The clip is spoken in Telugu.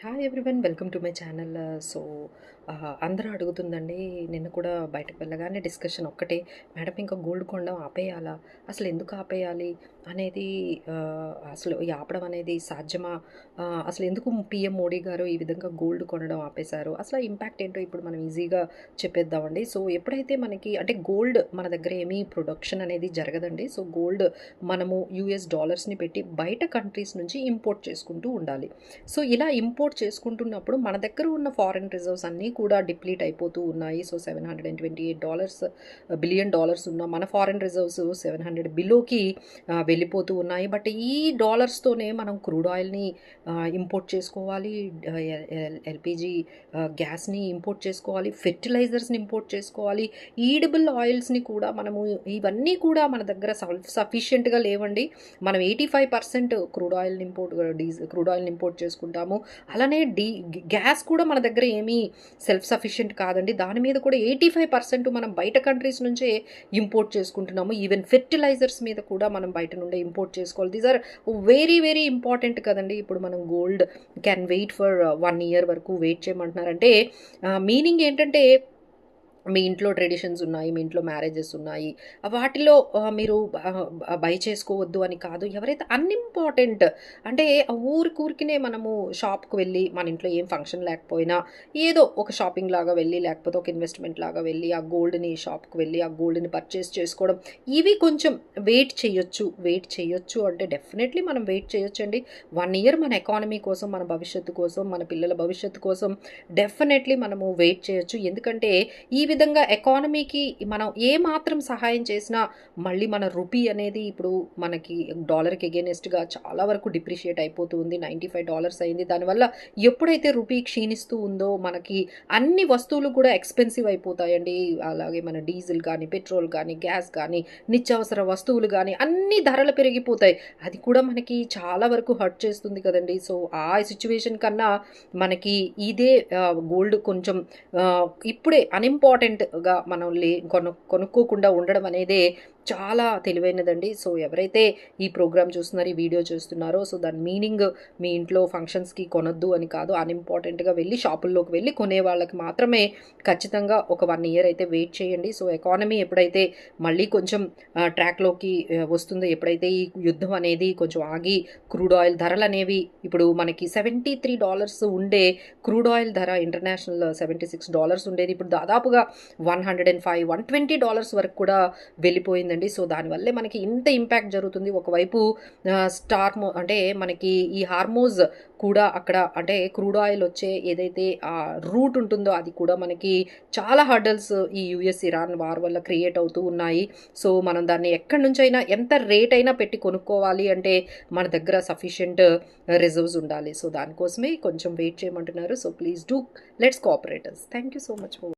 Hi everyone, welcome to my channel. So అందరూ అడుగుతుందండి. నిన్న కూడా బయటకు వెళ్ళగానే డిస్కషన్ ఒక్కటే, మేడం ఇంకా గోల్డ్ కొనడం ఆపేయాలా, అసలు ఎందుకు ఆపేయాలి అనేది, అసలు ఈ ఆపడం అనేది సాధ్యమా, అసలు ఎందుకు పిఎం మోడీ గారు ఈ విధంగా గోల్డ్ కొనడం ఆపేశారు, అసలు ఆ ఇంపాక్ట్ ఏంటో ఇప్పుడు మనం ఈజీగా చెప్పేద్దామండి. సో ఎప్పుడైతే మనకి అంటే గోల్డ్ మన దగ్గర ఏమీ ప్రొడక్షన్ అనేది జరగదండి. సో గోల్డ్ మనము యూఎస్ డాలర్స్ని పెట్టి బయట కంట్రీస్ నుంచి ఇంపోర్ట్ చేసుకుంటూ ఉండాలి. సో ఇలా ఇంపోర్ట్ చేసుకుంటున్నప్పుడు మన దగ్గర ఉన్న ఫారెన్ రిజర్వ్స్ అన్నీ కూడా డిప్లీట్ అయిపోతూ ఉన్నాయి. సో $728 బిలియన్ డాలర్స్ ఉన్న మన ఫారెన్ రిజర్వ్స్ 700 బిలోకి వెళ్ళిపోతూ ఉన్నాయి. బట్ ఈ డాలర్స్తోనే మనం క్రూడ్ ఆయిల్ని ఇంపోర్ట్ చేసుకోవాలి, ఎల్పిజి గ్యాస్ని ఇంపోర్ట్ చేసుకోవాలి, ఫెర్టిలైజర్స్ని ఇంపోర్ట్ చేసుకోవాలి, ఈడబుల్ ఆయిల్స్ని కూడా మనము, ఇవన్నీ కూడా మన దగ్గర సఫిషియెంట్గా లేవండి. మనం 85% క్రూడ్ ఆయిల్ని క్రూడ్ ఆయిల్ని ఇంపోర్ట్ చేసుకుంటాము. అలానే గ్యాస్ కూడా మన దగ్గర ఏమీ సెల్ఫ్ సఫిషియెంట్ కాదండి. దాని మీద కూడా 85% మనం బయట కంట్రీస్ నుంచే ఇంపోర్ట్ చేసుకుంటున్నాము. ఈవెన్ ఫెర్టిలైజర్స్ మీద కూడా మనం బయట నుండే ఇంపోర్ట్ చేసుకోవాలి. These are very very important కదండి. ఇప్పుడు మనం gold can wait for 1 year వరకు వెయిట్ చేయమంటున్నారంటే మీనింగ్ ఏంటంటే, మీ ఇంట్లో ట్రెడిషన్స్ ఉన్నాయి, మీ ఇంట్లో మ్యారేజెస్ ఉన్నాయి, వాటిలో మీరు బై చేసుకోవద్దు అని కాదు. ఎవరైతే అన్ఇంపార్టెంట్ అంటే ఊరికూరికినే మనము షాప్కి వెళ్ళి, మన ఇంట్లో ఏం ఫంక్షన్ లేకపోయినా ఏదో ఒక షాపింగ్ లాగా వెళ్ళి, లేకపోతే ఒక ఇన్వెస్ట్మెంట్ లాగా వెళ్ళి ఆ గోల్డ్ని షాప్కి వెళ్ళి ఆ గోల్డ్ని పర్చేస్ చేసుకోవడం, ఇవి కొంచెం వెయిట్ చేయొచ్చు అంటే డెఫినెట్లీ మనం వెయిట్ చేయొచ్చండి. 1 year మన ఎకానమీ కోసం, మన భవిష్యత్తు కోసం, మన పిల్లల భవిష్యత్తు కోసం డెఫినెట్లీ మనము వెయిట్ చేయొచ్చు. ఎందుకంటే ఈ విధంగా ఎకానమీకి మనం ఏ మాత్రం సహాయం చేసినా మళ్ళీ మన రూపీ అనేది ఇప్పుడు మనకి డాలర్కి ఎగెనెస్ట్గా చాలా వరకు డిప్రిషియేట్ అయిపోతూ ఉంది. $95 అయింది. దానివల్ల ఎప్పుడైతే రూపీ క్షీణిస్తూ ఉందో మనకి అన్ని వస్తువులు కూడా ఎక్స్పెన్సివ్ అయిపోతాయండి. అలాగే మన డీజిల్ కానీ, పెట్రోల్ కానీ, గ్యాస్ కానీ, నిత్యావసర వస్తువులు కానీ అన్ని ధరలు పెరిగిపోతాయి. అది కూడా మనకి చాలా వరకు హర్ట్ చేస్తుంది కదండి. సో ఆ సిచ్యువేషన్ కన్నా మనకి ఇదే గోల్డ్ కొంచెం ఇప్పుడే అన్ఇంపార్టెంట్గా మనం కొనుక్కోకుండా ఉండడం అనేది చాలా తెలివైనదండి. సో ఎవరైతే ఈ ప్రోగ్రామ్ చూస్తున్నారో, ఈ వీడియో చూస్తున్నారో, సో దాని మీనింగ్ మీ ఇంట్లో ఫంక్షన్స్కి కొనొద్దు అని కాదు. అన్ఇంపార్టెంట్గా వెళ్ళి షాపుల్లోకి వెళ్ళి కొనే వాళ్ళకి మాత్రమే ఖచ్చితంగా ఒక 1 year అయితే వెయిట్ చేయండి. సో ఎకానమీ ఎప్పుడైతే మళ్ళీ కొంచెం ట్రాక్లోకి వస్తుందో, ఎప్పుడైతే ఈ యుద్ధం అనేది కొంచెం ఆగి క్రూడ్ ఆయిల్ ధరలు అనేవి, ఇప్పుడు మనకి $73 ఉండే క్రూడ్ ఆయిల్ ధర ఇంటర్నేషనల్ $76 ఉండేది, ఇప్పుడు దాదాపుగా $105, $120 వరకు కూడా వెళ్ళిపోయిందండి. సో దానివల్లే మనకి ఇంత ఇంపాక్ట్ జరుగుతుంది. ఒకవైపు అంటే మనకి ఈ హార్మోజ్ కూడా అక్కడ, అంటే క్రూడ్ ఆయిల్ వచ్చే ఏదైతే ఆ రూట్ ఉంటుందో అది కూడా మనకి చాలా హర్డల్స్ ఈ యుఎస్ ఇరాన్ వార్ వల్ల క్రియేట్ అవుతూ ఉన్నాయి. సో మనం దాన్ని ఎక్కడి నుంచైనా ఎంత రేట్ అయినా పెట్టి కొనుక్కోవాలి అంటే మన దగ్గర సఫిషియెంట్ రిజర్వ్స్ ఉండాలి. సో దానికోసమే కొంచెం వెయిట్ చేయమంటున్నారు. So please do, let's cooperators. Thank you so much for